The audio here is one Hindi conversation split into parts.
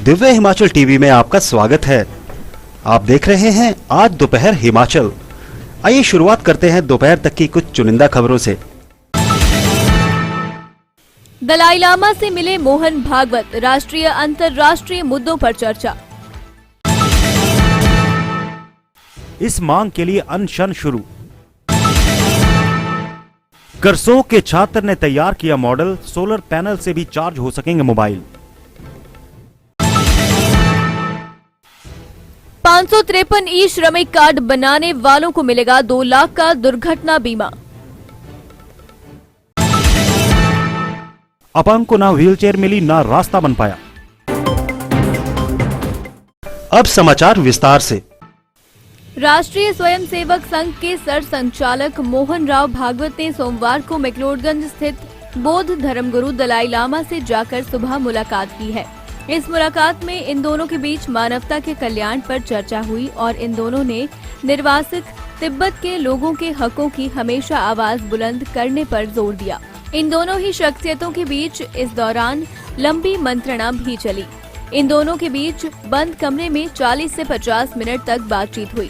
दिव्य हिमाचल टीवी में आपका स्वागत है। आप देख रहे हैं आज दोपहर हिमाचल। आइए शुरुआत करते हैं दोपहर तक की कुछ चुनिंदा खबरों से। दलाई लामा से मिले मोहन भागवत, राष्ट्रीय अंतर्राष्ट्रीय मुद्दों पर चर्चा। इस मांग के लिए अनशन शुरू। करसोग के छात्र ने तैयार किया मॉडल, सोलर पैनल से भी चार्ज हो सकेंगे मोबाइल। 553 ई श्रमिक कार्ड बनाने वालों को मिलेगा 2 लाख का दुर्घटना बीमा। अपंग को ना व्हीलचेयर मिली ना रास्ता बन पाया। अब समाचार विस्तार से। राष्ट्रीय स्वयंसेवक संघ के सर संचालक मोहन राव भागवत ने सोमवार को मैक्लोडगंज स्थित बौद्ध धर्मगुरु दलाई लामा से जाकर सुबह मुलाकात की है। इस मुलाकात में इन दोनों के बीच मानवता के कल्याण पर चर्चा हुई और इन दोनों ने निर्वासित तिब्बत के लोगों के हकों की हमेशा आवाज बुलंद करने पर जोर दिया। इन दोनों ही शख्सियतों के बीच इस दौरान लंबी मंत्रणा भी चली। इन दोनों के बीच बंद कमरे में 40 से 50 मिनट तक बातचीत हुई।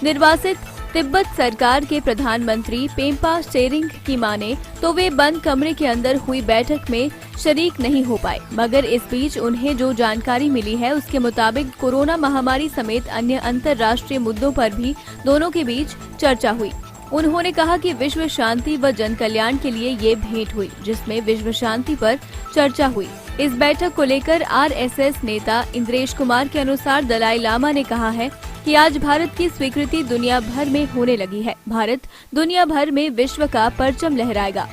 निर्वासित तिब्बत सरकार के प्रधानमंत्री पेम्पा शेरिंग की माने तो वे बंद कमरे के अंदर हुई बैठक में शरीक नहीं हो पाए, मगर इस बीच उन्हें जो जानकारी मिली है उसके मुताबिक कोरोना महामारी समेत अन्य अंतर्राष्ट्रीय मुद्दों पर भी दोनों के बीच चर्चा हुई। उन्होंने कहा कि विश्व शांति व जन कल्याण के लिए ये भेंट हुई, जिसमें विश्व शांति पर चर्चा हुई। इस बैठक को लेकर आरएसएस नेता इंद्रेश कुमार के अनुसार दलाई लामा ने कहा है कि आज भारत की स्वीकृति दुनिया भर में होने लगी है। भारत दुनिया भर में विश्व का परचम लहराएगा।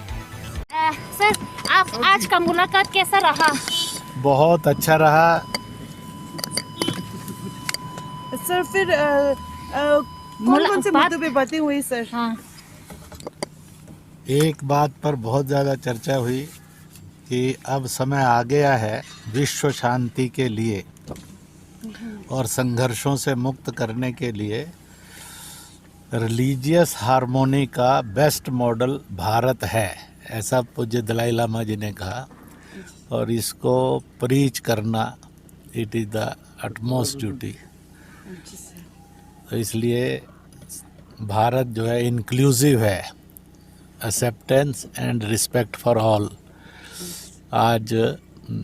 सर, आप आज का मुलाकात कैसा रहा? बहुत अच्छा रहा। सर, फिर कौन से मुद्दों पे बातें हुई सर? हाँ। एक बात पर बहुत ज़्यादा चर्चा हुई कि अब समय आ गया है विश्व शांति के लिए और संघर्षों से मुक्त करने के लिए रिलीजियस हार्मोनी का बेस्ट मॉडल भारत है, ऐसा पूज्य दलाई लामा जी ने कहा। और इसको प्रीच करना it is the utmost duty. तो इसलिए भारत जो है इंक्लूसिव है, acceptance and respect for all. आज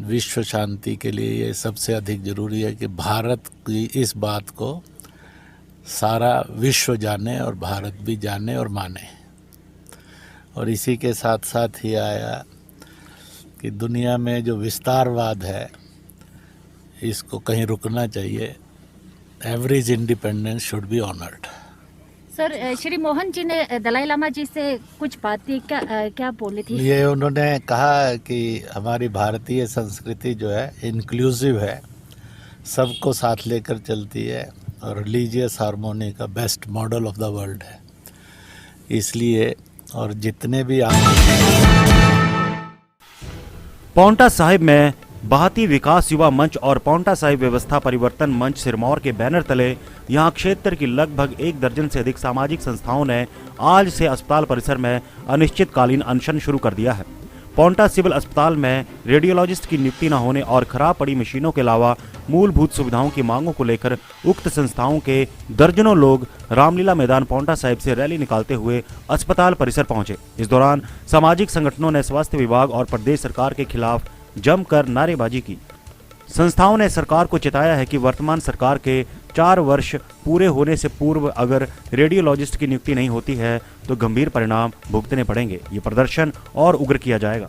विश्व शांति के लिए ये सबसे अधिक ज़रूरी है कि भारत की इस बात को सारा विश्व जाने और भारत भी जाने और माने। और इसी के साथ साथ ही आया कि दुनिया में जो विस्तारवाद है इसको कहीं रुकना चाहिए। Average independence should be honoured. Sir, Shri Mohan ji ने दलाई लामा जी से कुछ बातें क्या बोली थी? ये उन्होंने कहा कि हमारी भारतीय संस्कृति जो है इंक्लूसिव है, सबको साथ लेकर चलती है और रिलीजियस हार्मोनी का best model of the world है। इसलिए और जितने भी पांवटा साहिब में बहाती विकास युवा मंच और पांवटा साहिब व्यवस्था परिवर्तन मंच सिरमौर के बैनर तले यहां क्षेत्र की लगभग 1 दर्जन से अधिक सामाजिक संस्थाओं ने आज से अस्पताल परिसर में अनिश्चितकालीन अनशन शुरू कर दिया है। पांवटा सिविल अस्पताल में रेडियोलॉजिस्ट की नियुक्ति न होने और खराब पड़ी मशीनों के अलावा मूलभूत सुविधाओं की मांगों को लेकर उक्त संस्थाओं के दर्जनों लोग रामलीला मैदान पांवटा साहिब से रैली निकालते हुए अस्पताल परिसर पहुंचे। इस दौरान सामाजिक संगठनों ने स्वास्थ्य विभाग और प्रदेश सरकार के खिलाफ जमकर नारेबाजी की। संस्थाओं ने सरकार को चेताया है कि वर्तमान सरकार के 4 वर्ष पूरे होने से पूर्व अगर रेडियोलॉजिस्ट की नियुक्ति नहीं होती है तो गंभीर परिणाम भुगतने पड़ेंगे। ये प्रदर्शन और उग्र किया जाएगा।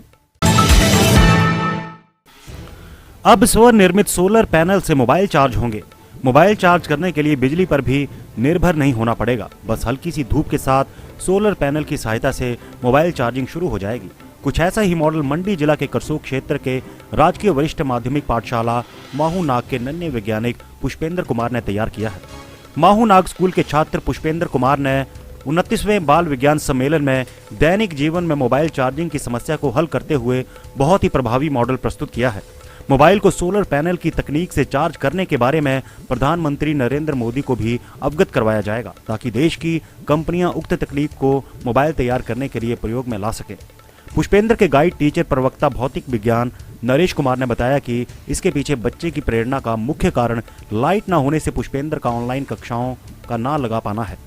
अब स्वनिर्मित सोलर पैनल से मोबाइल चार्ज होंगे। मोबाइल चार्ज करने के लिए बिजली पर भी निर्भर नहीं होना पड़ेगा। बस हल्की सी धूप के साथ सोलर पैनल की सहायता से मोबाइल चार्जिंग शुरू हो जाएगी। कुछ ऐसा ही मॉडल मंडी जिला के करसोग क्षेत्र के राजकीय वरिष्ठ माध्यमिक पाठशाला माहूनाग के नन्हे वैज्ञानिक पुष्पेंद्र कुमार ने तैयार किया है। माहूनाग स्कूल के छात्र पुष्पेंद्र कुमार ने 29वें बाल विज्ञान सम्मेलन में दैनिक जीवन में मोबाइल चार्जिंग की समस्या को हल करते हुए बहुत ही प्रभावी मॉडल प्रस्तुत किया है। मोबाइल को सोलर पैनल की तकनीक से चार्ज करने के बारे में प्रधानमंत्री नरेंद्र मोदी को भी अवगत करवाया जाएगा, ताकि देश की कंपनियां उक्त तकनीक को मोबाइल तैयार करने के लिए प्रयोग में ला सके। पुष्पेंद्र के गाइड टीचर प्रवक्ता भौतिक विज्ञान नरेश कुमार ने बताया कि इसके पीछे बच्चे की प्रेरणा का मुख्य कारण लाइट न होने से पुष्पेंद्र का ऑनलाइन कक्षाओं का ना लगा पाना है।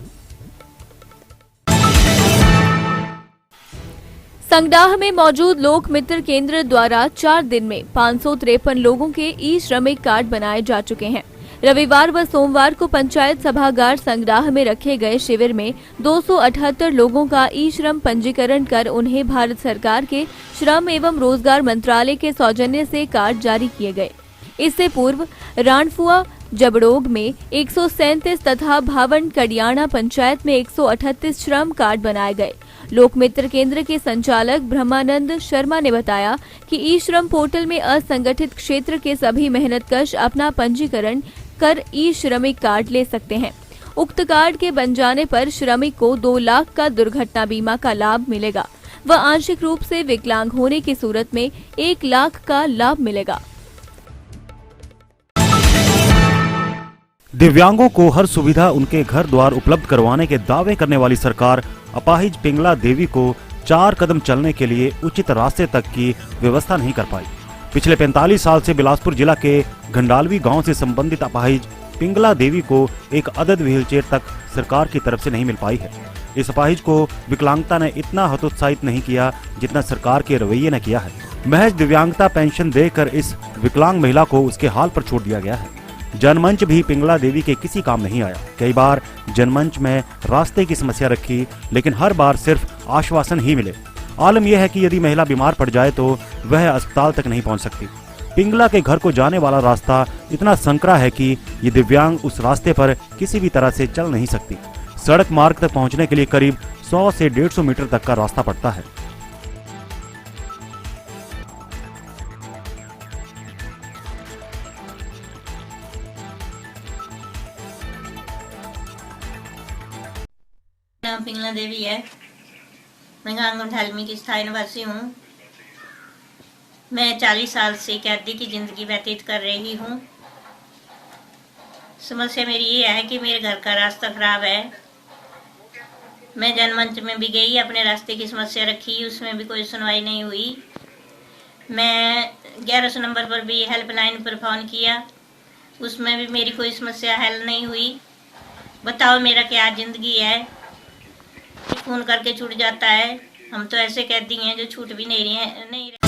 संगडाह में मौजूद लोक मित्र केंद्र द्वारा 4 दिन में 553 लोगों के ई श्रमिक कार्ड बनाए जा चुके हैं। रविवार व सोमवार को पंचायत सभागार संगडाह में रखे गए शिविर में 278 लोगों का ई श्रम पंजीकरण कर उन्हें भारत सरकार के श्रम एवं रोजगार मंत्रालय के सौजन्य से कार्ड जारी किए गए। इससे पूर्व रानफुआ जबड़ोग में 137 तथा भावन कडियाना पंचायत में 138 श्रम कार्ड बनाए गए। लोक मित्र केंद्र के संचालक ब्रह्मानंद शर्मा ने बताया कि ई श्रम पोर्टल में असंगठित क्षेत्र के सभी मेहनतकश अपना पंजीकरण कर ई श्रमिक कार्ड ले सकते हैं। उक्त कार्ड के बन जाने पर श्रमिक को 2 लाख का दुर्घटना बीमा का लाभ मिलेगा व आंशिक रूप से विकलांग होने की सूरत में 1 लाख का लाभ मिलेगा। दिव्यांगों को हर सुविधा उनके घर द्वार उपलब्ध करवाने के दावे करने वाली सरकार अपाहिज पिंगला देवी को 4 कदम चलने के लिए उचित रास्ते तक की व्यवस्था नहीं कर पाई। पिछले 45 साल से बिलासपुर जिला के घंडालवी गांव से संबंधित अपाहिज पिंगला देवी को एक अदद व्हीलचेयर तक सरकार की तरफ से नहीं मिल पाई है। इस अपाहिज को विकलांगता ने इतना हतोत्साहित नहीं किया जितना सरकार के रवैये ने किया है। महज दिव्यांगता पेंशन देकर इस विकलांग महिला को उसके हाल पर छोड़ दिया गया है। जनमंच भी पिंगला देवी के किसी काम नहीं आया। कई बार जनमंच में रास्ते की समस्या रखी, लेकिन हर बार सिर्फ आश्वासन ही मिले। आलम यह है कि यदि महिला बीमार पड़ जाए तो वह अस्पताल तक नहीं पहुंच सकती। पिंगला के घर को जाने वाला रास्ता इतना संकरा है कि ये दिव्यांग उस रास्ते पर किसी भी तरह से चल नहीं सकती। सड़क मार्ग तक पहुंचने के लिए करीब 100 से 150 मीटर तक का रास्ता पड़ता है। नाम पिंगला देवी है। मैं गांव ढालमी की स्थायी निवासी हूँ। मैं 40 साल से कैदी की जिंदगी व्यतीत कर रही हूँ। समस्या मेरी ये है कि मेरे घर का रास्ता खराब है। मैं जनमंच में भी गई, अपने रास्ते की समस्या रखी, उसमें भी कोई सुनवाई नहीं हुई। मैं 1100 नंबर पर भी हेल्पलाइन पर फ़ोन किया, उसमें भी मेरी कोई समस्या हल नहीं हुई। बताओ मेरा क्या ज़िंदगी है। फोन करके छूट जाता है। हम तो ऐसे कैदी हैं जो छूट भी नहीं रहे हैं।